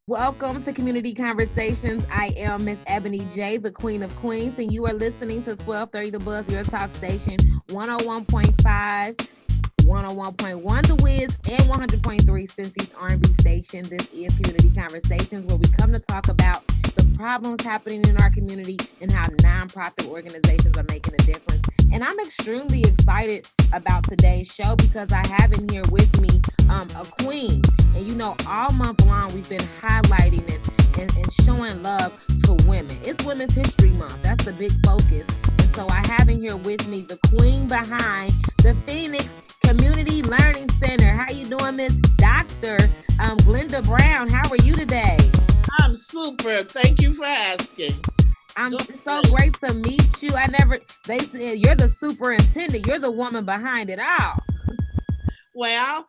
Welcome to Community Conversations. I am Miss Ebony J, the Queen of Queens, and you are listening to 1230 The Buzz, your talk station, 101.5, 101.1 The Wiz, and 100.3 Cincy's R&B station. This is Community Conversations, where we come to talk about the problems happening in our community and how nonprofit organizations are making a difference. And I'm extremely excited about today's show because I have in here with me a queen. And all month long we've been highlighting and showing love to women. It's Women's History Month. That's the big focus. And so I have in here with me the queen behind the Phoenix Community Learning Center. How you doing, Miss Dr. Glenda Brown? How are you today? I'm super. Thank you for asking. I'm Doing so great. great to meet you. They said you're the superintendent. You're the woman behind it all. Well,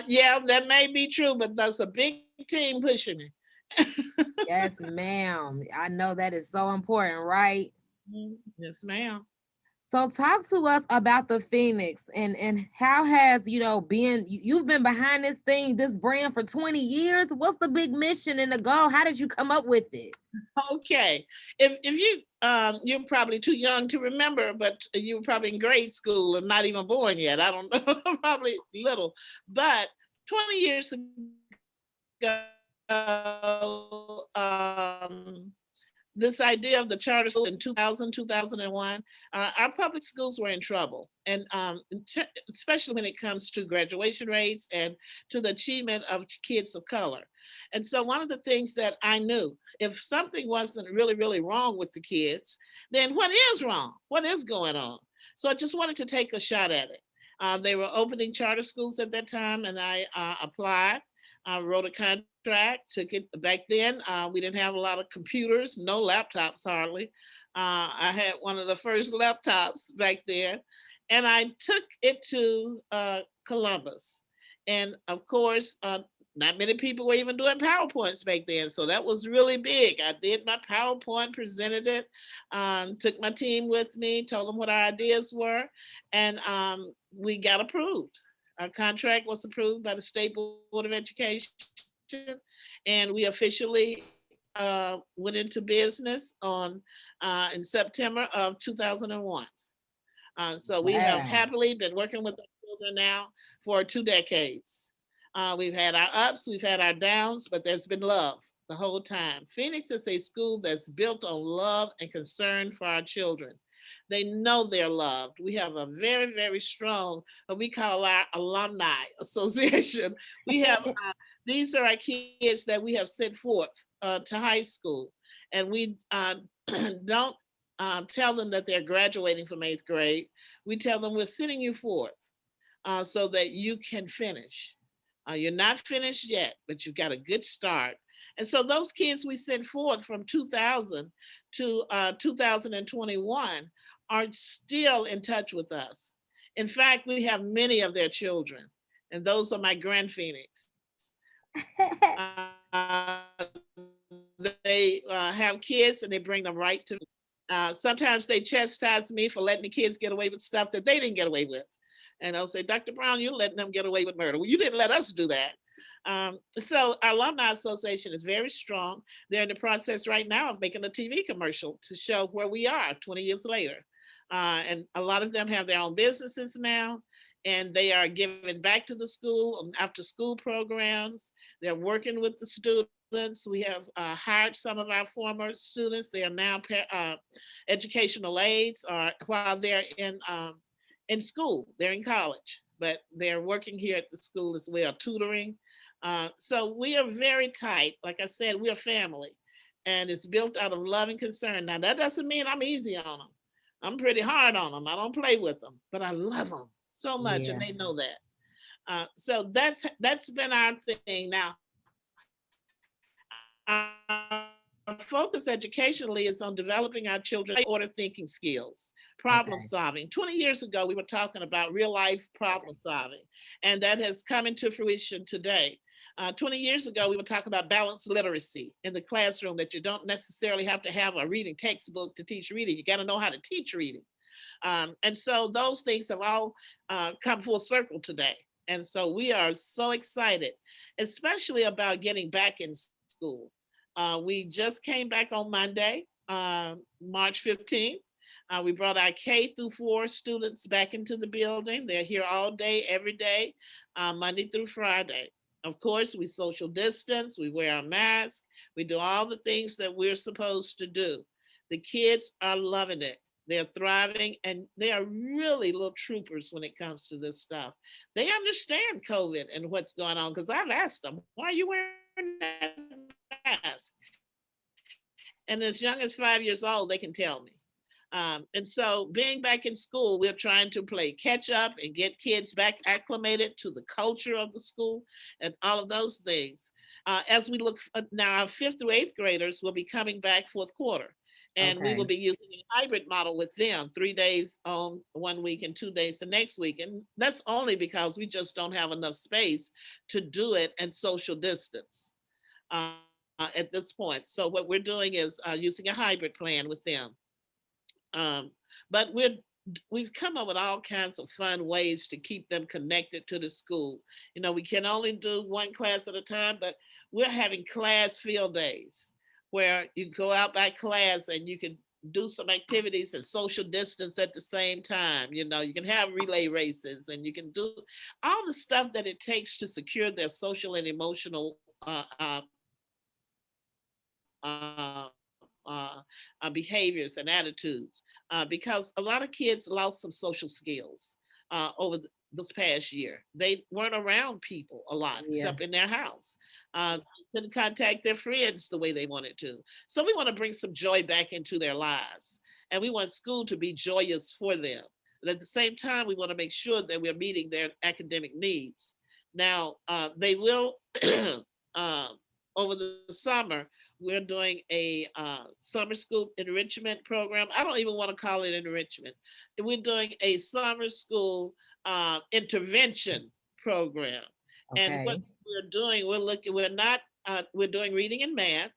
yeah, that may be true, but there's a big team pushing me. Yes, ma'am. I know that is so important, right? Yes, ma'am. So talk to us about the Phoenix and how has, you've been behind this thing, this brand for 20 years. What's the big mission and the goal? How did you come up with it? Okay. If you're probably too young to remember, but you were probably in grade school and not even born yet. I don't know, probably little. But 20 years ago, this idea of the charter school in 2001, our public schools were in trouble. And especially when it comes to graduation rates and to the achievement of kids of color. And so one of the things that I knew, if something wasn't really, really wrong with the kids, then what is wrong? What is going on? So I just wanted to take a shot at it. They were opening charter schools at that time, and I applied. I wrote a contract, took it back then. We didn't have a lot of computers, no laptops hardly. I had one of the first laptops back there, and I took it to Columbus. And of course, not many people were even doing PowerPoints back then. So that was really big. I did my PowerPoint, presented it, took my team with me, told them what our ideas were, and we got approved. Our contract was approved by the State Board of Education, and we officially went into business in September of 2001. So we have happily Wow. been working with our children now for 2 decades. We've had our ups, we've had our downs, but there's been love the whole time. Phoenix is a school that's built on love and concern for our children. They know they're loved. We have a very, very strong, what we call our alumni association. We have, these are our kids that we have sent forth to high school. And we don't tell them that they're graduating from eighth grade. We tell them we're sending you forth so that you can finish. You're not finished yet, but you've got a good start. And so those kids we sent forth from 2000 to 2021 are still in touch with us. In fact, we have many of their children, and those are my grand phoenix. They have kids and they bring them right to me. Sometimes they chastise me for letting the kids get away with stuff that they didn't get away with. And they'll say, Dr. Brown, you're letting them get away with murder. Well, you didn't let us do that. So our alumni association is very strong. They're in the process right now of making a TV commercial to show where we are 20 years later. And a lot of them have their own businesses now, and they are giving back to the school after school programs. They're working with the students. We have hired some of our former students. They are now educational aides while they're in school. They're in college, but they're working here at the school as well, tutoring. So we are very tight. Like I said, we're a family, and it's built out of love and concern. Now that doesn't mean I'm easy on them. I'm pretty hard on them. I don't play with them, but I love them so much, and Yeah. they know that. So that's been our thing. Now, our focus educationally is on developing our children order thinking skills, problem solving. 20 years ago, we Okay. were talking about real life problem solving, and that has come into fruition today. 20 years ago, we were talking about balanced literacy in the classroom, that you don't necessarily have to have a reading textbook to teach reading. You got to know how to teach reading. And so those things have all come full circle today. And so we are so excited, especially about getting back in school. school. We just came back on Monday, March 15th. We brought our K through 4 students back into the building. They're here all day, every day, Monday through Friday. Of course, we social distance, we wear our mask, we do all the things that we're supposed to do. The kids are loving it. They're thriving and they are really little troopers when it comes to this stuff. They understand COVID and what's going on because I've asked them, why are you wearing that mask? And as young as 5 years old, they can tell me. And so, being back in school, we're trying to play catch up and get kids back acclimated to the culture of the school and all of those things. As we look, now our 5th through 8th graders will be coming back fourth quarter, and we will Okay. be using a hybrid model with them 3 days on one week and 2 days the next week. And that's only because we just don't have enough space to do it and social distance at this point. So what we're doing is using a hybrid plan with them. Um, but we've come up with all kinds of fun ways to keep them connected to the school. We can only do one class at a time, but we're having class field days where you go out by class and you can do some activities and social distance at the same time. You can have relay races and you can do all the stuff that it takes to secure their social and emotional behaviors and attitudes, because a lot of kids lost some social skills this past year. They weren't around people a lot, except in their house. Yeah. Couldn't contact their friends the way they wanted to. So we want to bring some joy back into their lives. And we want school to be joyous for them. And at the same time, we want to make sure that we're meeting their academic needs. Now, they will, uh, over the summer, we're doing a summer school enrichment program. I don't even want to call it enrichment. We're doing a summer school intervention program. And what Okay. we're doing, we're not, we're doing reading and math,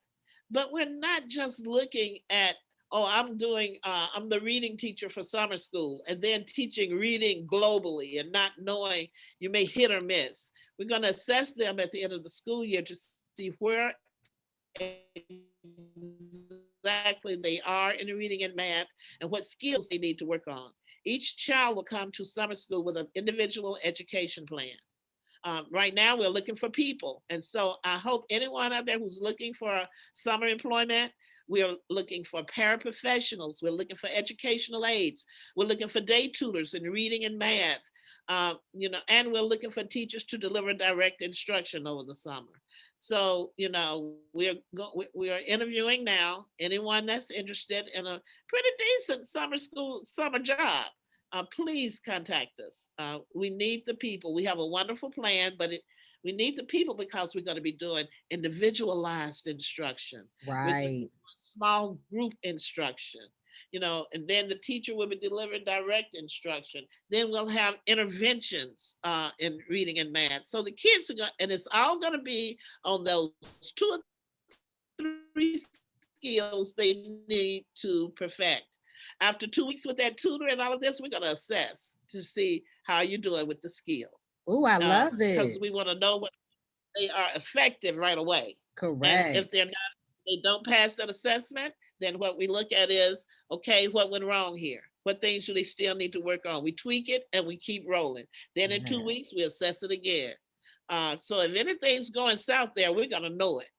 but we're not just looking at, oh, I'm the reading teacher for summer school and then teaching reading globally and not knowing, you may hit or miss. We're going to assess them at the end of the school year to see where exactly they are in reading and math and what skills they need to work on. Each child will come to summer school with an individual education plan. Right now, we're looking for people. And so I hope anyone out there who's looking for summer employment, we are looking for paraprofessionals, we're looking for educational aides, we're looking for day tutors in reading and math, and we're looking for teachers to deliver direct instruction over the summer. So we are interviewing now anyone that's interested in a pretty decent summer school summer job. Please contact us. We need the people. We have a wonderful plan, but we need the people because we're going to be doing individualized instruction. We're going to Right. be doing small group instruction, and then the teacher will be delivering direct instruction. Then we'll have interventions in reading and math. So the kids are going, and it's all going to be on those 2 or 3 skills they need to perfect. After 2 weeks with that tutor and all of this, we're going to assess to see how you're doing with the skill. Because Oh, we I want to know love what it. they are effective right away. And if Correct. they don't pass that assessment, then what we look at is, okay, what went wrong here? What things do they still need to work on? We tweak it and we keep rolling. Then in 2 weeks, Yes. we assess it again. So if anything's going south there, we're going to know it.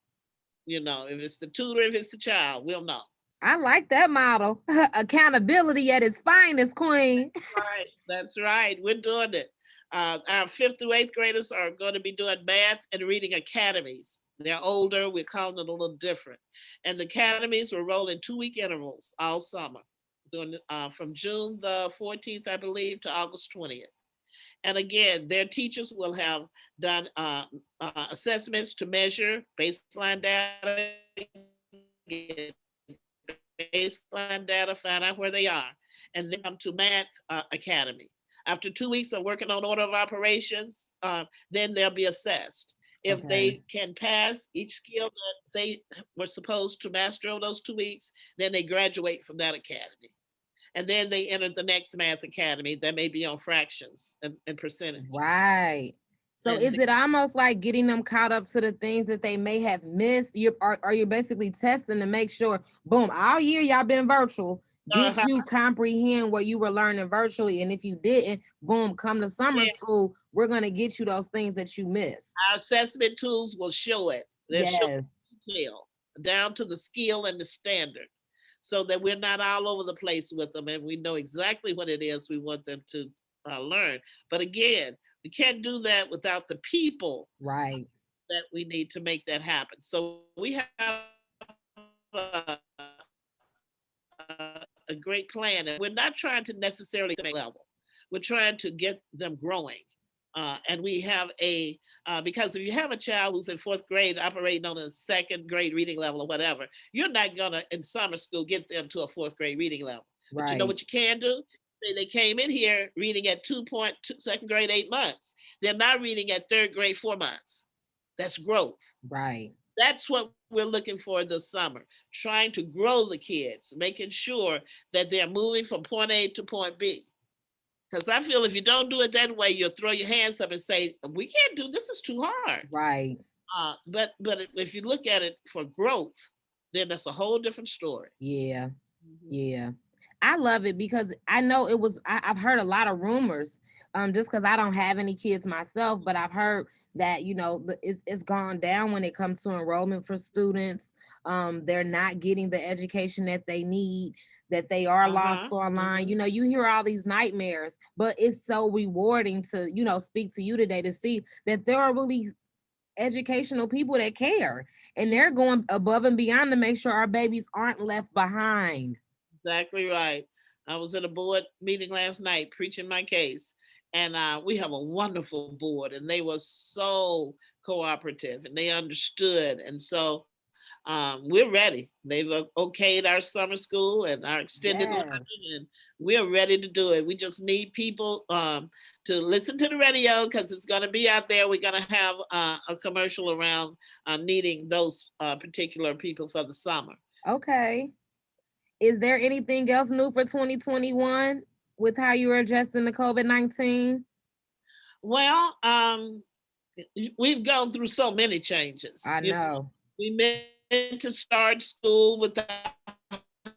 If it's the tutor, if it's the child, we'll know. I like that model. Accountability at its finest, Queen. Right. That's right. We're doing it. Our 5th through 8th graders are going to be doing math and reading academies. They're older. We're calling it a little different. And the academies will roll in 2 week intervals all summer, from June the 14th, I believe, to August 20th. And again, their teachers will have done assessments to measure baseline data, get baseline data, find out where they are. And then they come to Math Academy. After 2 weeks of working on order of operations, then they'll be assessed. If they can pass each Okay. skill that they were supposed to master over those 2 weeks, then they graduate from that academy. And then they enter the next math academy that may be on fractions and percentages. Right. So is it almost like getting them caught up to the things that they may have missed? Are you basically testing to make sure, boom, all year y'all been virtual. Did uh-huh. you comprehend what you were learning virtually? And if you didn't, boom, come to summer Yeah, school, we're gonna get you those things that you missed. our assessment tools will show it. They'll show Yes, detail down to the skill and the standard, so that we're not all over the place with them, and we know exactly what it is we want them to learn. But again, we can't do that without the people right, that we need to make that happen. So we have a great plan, and we're not trying to necessarily level. We're trying to get them growing. And we have because if you have a child who's in fourth grade operating on a second grade reading level or whatever, you're not going to, in summer school, get them to a fourth grade reading level. But you know what you can right, do? They came in here reading at 2.2, second grade, 8 months. They're not reading at third grade, 4 months. That's growth. right. That's what we're looking for this summer, trying to grow the kids, making sure that they're moving from point A to point B. Because I feel if you don't do it that way, you'll throw your hands up and say, "We can't do this; is too hard." Right. But if you look at it for growth, then that's a whole different story. Yeah. Mhm. Yeah. I love it because I know it was I've heard a lot of rumors. Just because I don't have any kids myself, but I've heard that it's gone down when it comes to enrollment for students. They're not getting the education that they need, that they are lost Uh-huh. online. Hmm. You hear all these nightmares, but it's so rewarding to speak to you today to see that there are really educational people that care, and they're going above and beyond to make sure our babies aren't left behind. Exactly right. I was at a board meeting last night preaching my case, and we have a wonderful board, and they were so cooperative and they understood. And so we're ready. They've okayed our summer school and our extended Yes. learning, and we're ready to do it. We just need people to listen to the radio because it's going to be out there. We're going to have a commercial around needing those particular people for the summer. Okay. Is there anything else new for 2021 with how you are adjusting to COVID-19? Well, we've gone through so many changes. I know. We meant to start school with the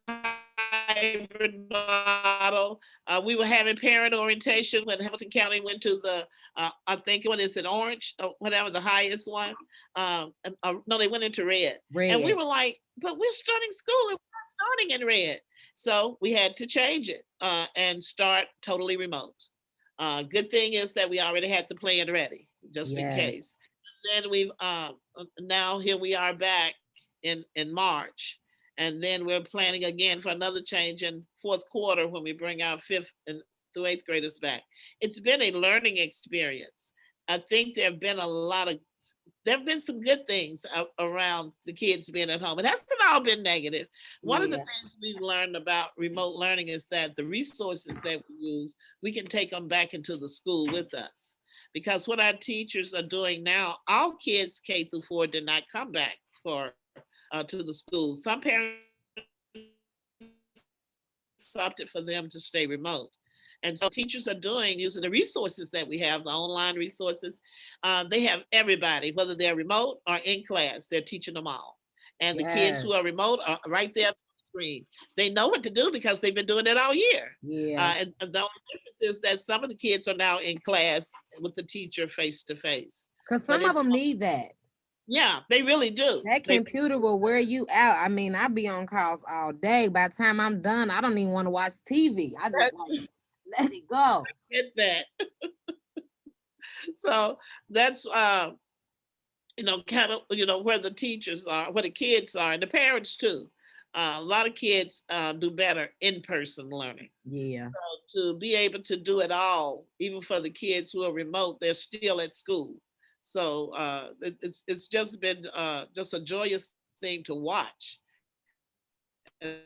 hybrid model. We were having parent orientation when Hamilton County went to I think what is it, orange or whatever the highest one. No, they went into red, and we were like, Red. but we're starting school and we're not starting in red. So we had to change it and start totally remote. Good thing is that we already had the plan ready just in Yes. case. Then we've now here we are back in March, and then we're planning again for another change in fourth quarter when we bring our fifth and through eighth graders back. It's been a learning experience. I think there have been some good things around the kids being at home. It hasn't all been negative. One of the Yeah. things we've learned about remote learning is that the resources that we use, we can take them back into the school with us. Because what our teachers are doing now, all kids K through 4 did not come back for to the school. Some parents opted for them to stay remote. And so what teachers are doing, using the resources that we have, the online resources, they have everybody, whether they're remote or in class, they're teaching them all. And the kids who are remote are right there on the Yes. screen. They know what to do because they've been doing it all year. And the only Yeah. difference is that some of the kids are now in class with the teacher face to face. But it's Because some of them need that. yeah, they really do. That computer will wear you out. I mean, I be on calls all day. By the time I'm done, I don't even want to watch TV. I just like let it go. Get that. So that's kind of where the teachers are, where the kids are, and the parents too. A lot of kids do better in person learning. Yeah. To be able to do it all, even for the kids who are remote, they're still at school. So it's just been just a joyous thing to watch as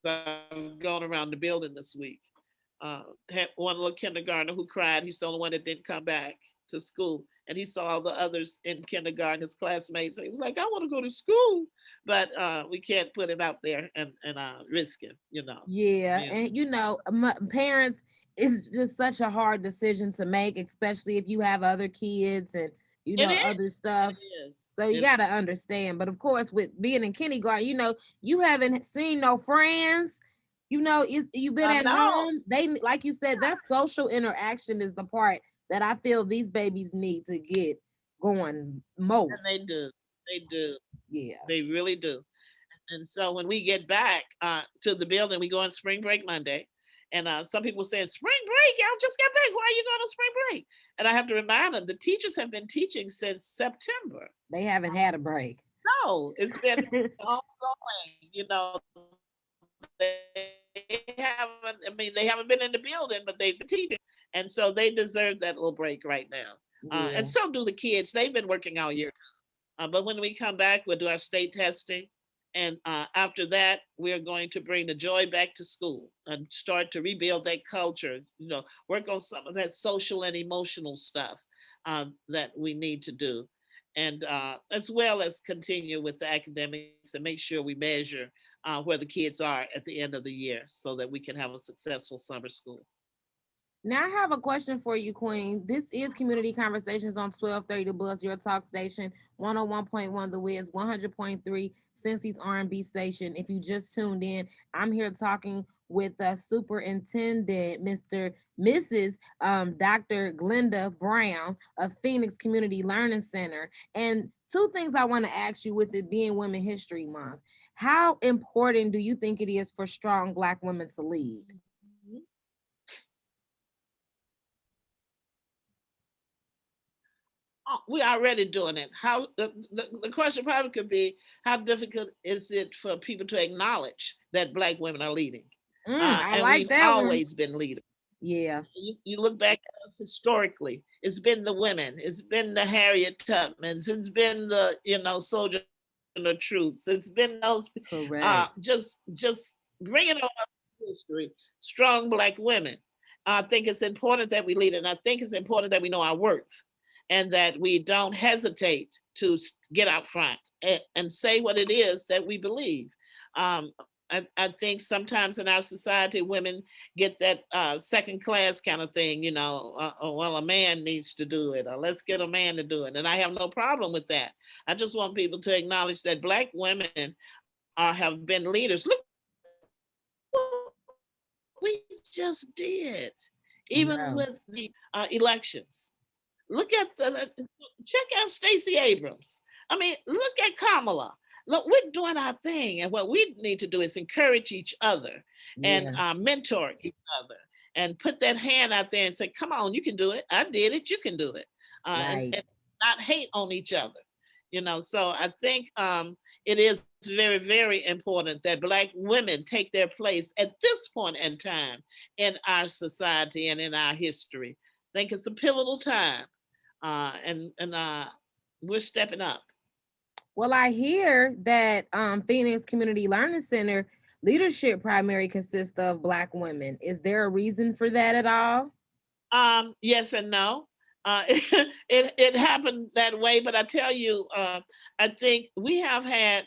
I've gone around the building this week. Had one little kindergartner who cried. He's the only one that didn't come back to school, and he saw all the others in kindergarten, his classmates, and he was like, "I want to go to school," but we can't put him out there and risk him, Yeah, being. and parents, it's just such a hard decision to make, especially if you have other kids and It is. other stuff. It is. So you It gotta is. understand. But of course, with being in kindergarten, you haven't seen no friends. You've been I at know. home. They, like you said, that social interaction is the part that I feel these babies need to get going And most. they do. They do. Yeah. They really do. And so when we get back to the building, we go on spring break Monday. And some people saying, spring break, y'all just got back. Why are you going on spring break? And I have to remind them the teachers have been teaching since September. They haven't had a break. No, it's been ongoing. They haven't, I mean, they haven't been in the building, but they've been teaching. And so they deserve that little break right now. And Yeah. so do the kids. They've been working all year. But when we come back, we'll do our state testing. And after that, we're going to bring the joy back to school and start to rebuild that culture, work on some of that social and emotional stuff that we need to do. And as well as continue with the academics and make sure we measure where the kids are at the end of the year so that we can have a successful summer school. Now I have a question for you, Queen. This is Community Conversations on 1230 The Buzz, your talk station, 101.1 The Wiz, 100.3 Cincy's R&B station. If you just tuned in, I'm here talking with Superintendent Mrs. Dr. Glenda Brown of Phoenix Community Learning Center. And two things I want to ask you with it being Women History Month. How important do you think it is for strong Black women to lead? We already doing it. How the question probably could be, how difficult is it for people to acknowledge that Black women are leading? I And like we've that one. always been leaders. Yeah. You look back at us historically, it's been the women, it's been the Harriet Tubmans, it's been the Soldier of Truths, it's been those Correct. just bringing on history, strong Black women. I think it's important that we lead, and I think it's important that we know our worth, and that we don't hesitate to get out front and say what it is that we believe. Um, I think sometimes in our society, women get that second class kind of thing, oh, well, a man needs to do it, or let's get a man to do it. And I have no problem with that. I just want people to acknowledge that Black women have been leaders. Look what we just did, even with the I know. elections. Look at check out Stacey Abrams. I mean, look at Kamala. Look, we're doing our thing, and what we need to do is encourage each other and Yeah. mentor each other, and put that hand out there and say, "Come on, you can do it. I did it. You can do it," and Right. not hate on each other. So I think it is very, very important that Black women take their place at this point in time in our society and in our history. I think it's a pivotal time, and we're stepping up. Well, I hear that Phoenix Community Learning Center leadership primary consists of Black women. Is there a reason for that at all? Yes and no. It happened that way, but I tell you, I think we have had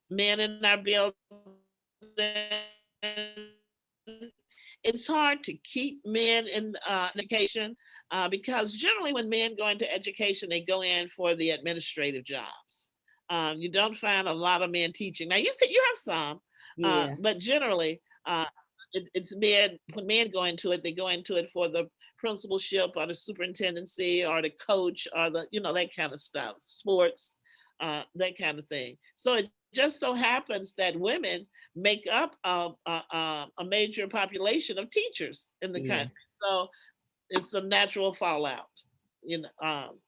men in our building. It's hard to keep men in education because generally, when men go into education, they go in for the administrative jobs. You don't find a lot of men teaching. Now, you have some, Yeah. but generally, it's men. When men go into it, they go into it for the principalship or the superintendency or the coach or the that kind of stuff, sports, that kind of thing. So it just so happens that women make up a major population of teachers in the Yeah. country. So it's a natural fallout. You know, um,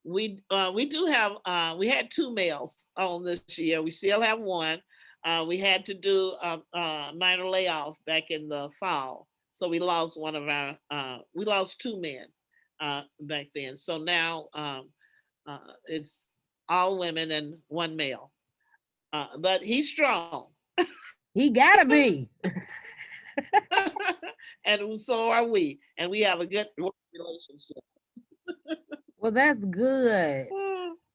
we do have we had two males on this year. We still have one. We had to do a minor layoff back in the fall, so we lost one of our we lost two men back then. So now it's all women and one male, but he's strong. He gotta be. And so are we, and we have a good relationship. Well, that's good.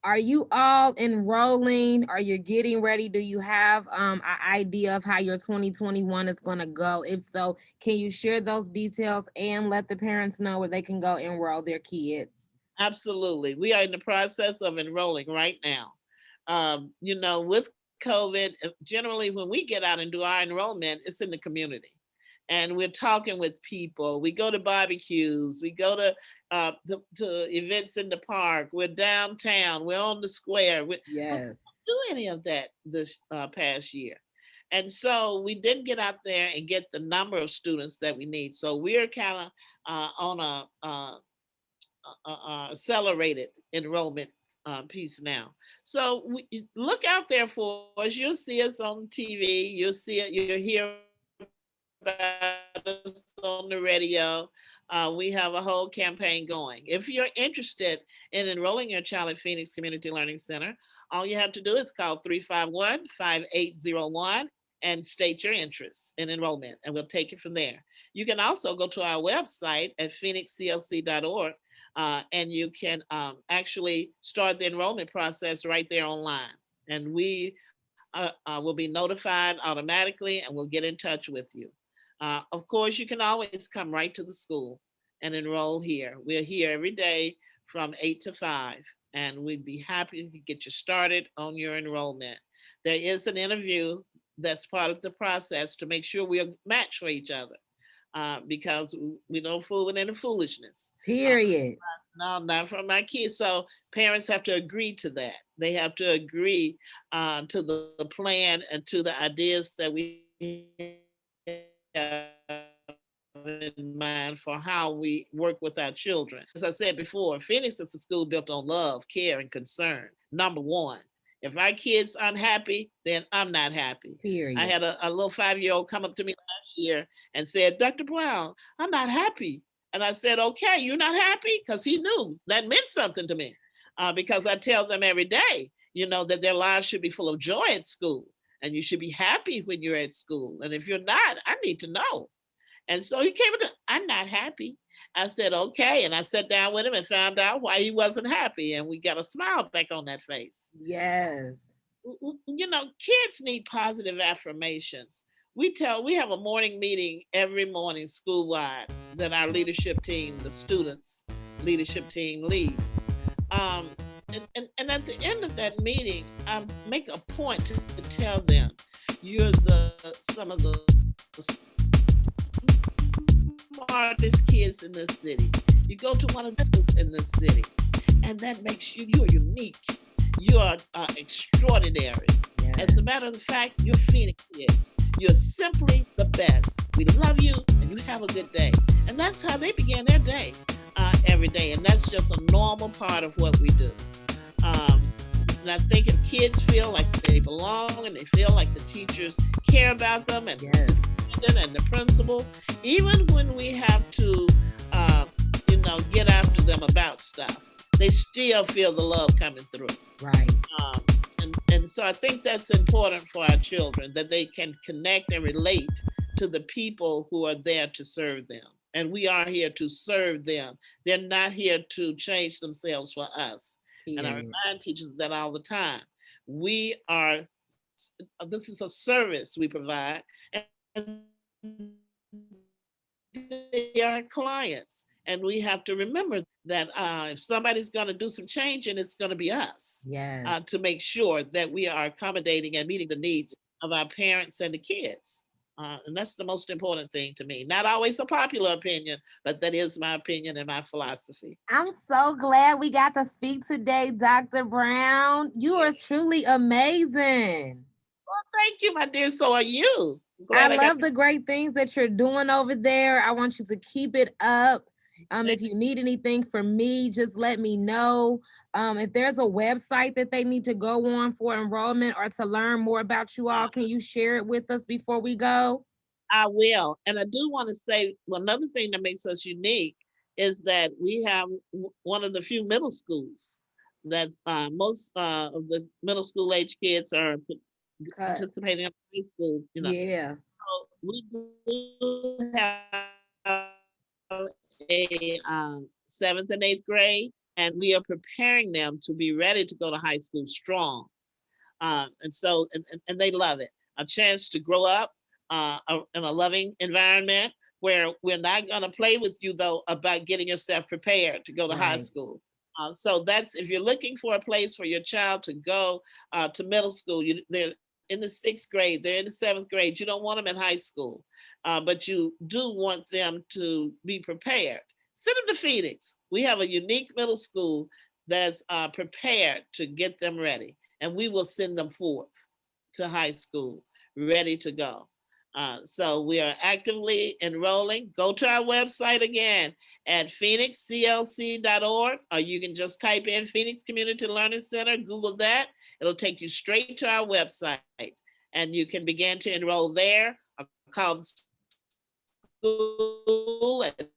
Are you all enrolling? Are you getting ready? Do you have an idea of how your 2021 is going to go? If so, can you share those details and let the parents know where they can go enroll their kids? Absolutely. We are in the process of enrolling right now. With COVID, generally when we get out and do our enrollment, it's in the community. And we're talking with people. We go to barbecues. We go to events in the park. We're downtown. We're on the square. We Yes. didn't do any of that this past year. And so we didn't get out there and get the number of students that we need. So we're kind of on accelerated enrollment piece now. So look out there for us. You'll see us on TV. You'll see it. You'll hear about us on the radio. We have a whole campaign going. If you're interested in enrolling your child at Phoenix Community Learning Center, all you have to do is call 351-5801 and state your interest in enrollment, and we'll take it from there. You can also go to our website at phoenixclc.org, and you can actually start the enrollment process right there online. And we will be notified automatically and we'll get in touch with you. Of course, you can always come right to the school and enroll here. We're here every day from 8 to 5, and we'd be happy to get you started on your enrollment. There is an interview that's part of the process to make sure we're matched for each other, because we don't fool with any foolishness. Uh, Period. no, not from my kids. So parents have to agree to that. They have to agree to the plan and to the ideas that we have in mind for how we work with our children. As I said before, Phoenix is a school built on love, care, and concern. Number one. If our kids unhappy, then I'm not happy. I had a little 5-year-old come up to me last Period. year and said, Dr. Brown, I'm not happy. And I said, okay, you're not happy? Because he knew that meant something to me. Because I tell them every day, that their lives should be full of joy at school. And you should be happy when you're at school. And if you're not, I need to know. And so he came to, I'm not happy. I said, okay. And I sat down with him and found out why he wasn't happy. And we got a smile back on that face. Yes. Kids need positive affirmations. We have a morning meeting every morning school-wide that our leadership team, the students leadership team leads. Um, and at the end of that meeting, I make a point to tell them, you're some of the smartest kids in this city. You go to one of the schools in this city, and that makes you're unique. You are extraordinary. As a Yes. matter of fact, you're Phoenix kids. You're simply the best. We love you, and you have a good day. And that's how they begin their day every day. And that's just a normal part of what we do. Um, and I think if kids feel like they belong and they feel like the teachers care about them and the Yes. superintendent and the principal, even when we have to, get after them about stuff, they still feel the love coming through. Right. Um, and so I think that's important for our children, that they can connect and relate to the people who are there to serve them. And we are here to serve them. They're not here to change themselves for us. And I Period. remind teachers that all the time. We are, this is a service we provide, and they are clients. And we have to remember that if somebody's going to do some changing, it's going to be us, to make sure that we are Yes. accommodating and meeting the needs of our parents and the kids. And that's the most important thing to me. Not always a popular opinion, but that is my opinion and my philosophy. I'm so glad we got to speak today, Dr. Brown. You are truly amazing. Well, thank you, my dear. So are you. I'm I glad I got love the great things that you're doing over there. I want you to keep it up. If you need anything from me, just let me know. If there's a website that they need to go on for enrollment or to learn more about you all, can you share it with us before we go? I will. And I do want to say, well, another thing that makes us unique is that we have one of the few middle schools that's most of the middle school age kids are Cut. participating in high school. Yeah. So we do have a 7th and 8th grade, and we are preparing them to be ready to go to high school strong. And they love it. A chance to grow up in a loving environment where we're not going to play with you though about getting yourself prepared to go to high Right. school. So that's if you're looking for a place for your child to go to middle school. They're in the sixth grade, they're in the seventh grade. You don't want them in high school, but you do want them to be prepared. Send them to Phoenix. We have a unique middle school that's prepared to get them ready, and we will send them forth to high school ready to go. So we are actively enrolling. Go to our website again at phoenixclc.org, or you can just type in Phoenix Community Learning Center, Google that. It'll take you straight to our website, and you can begin to enroll there or call the school at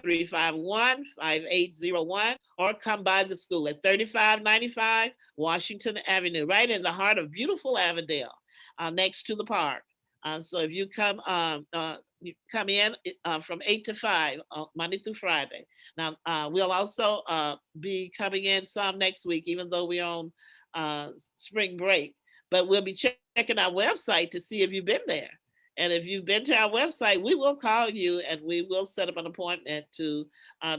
351-5801, or come by the school at 3595 Washington Avenue, right in the heart of beautiful Avondale, next to the park. So if you come in from 8 to 5 Monday through Friday. Now we'll also be coming in some next week, even though we're on spring break. But we'll be checking our website to see if you've been there. And if you've been to our website, we will call you and we will set up an appointment to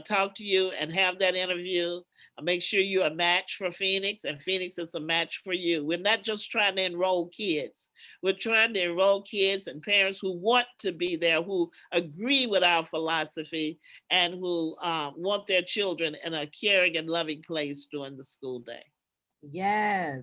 talk to you and have that interview. Make sure you're a match for Phoenix, and Phoenix is a match for you. We're not just trying to enroll kids. We're trying to enroll kids and parents who want to be there, who agree with our philosophy, and who want their children in a caring and loving place during the school day. Yes.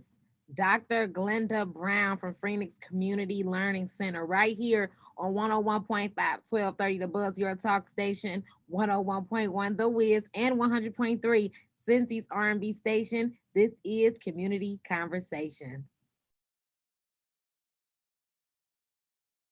Dr. Glenda Brown from Phoenix Community Learning Center, right here on 101.5, 1230 The Buzz, your talk station, 101.1 The Wiz, and 100.3 Cincy's R&B station. This is Community Conversations.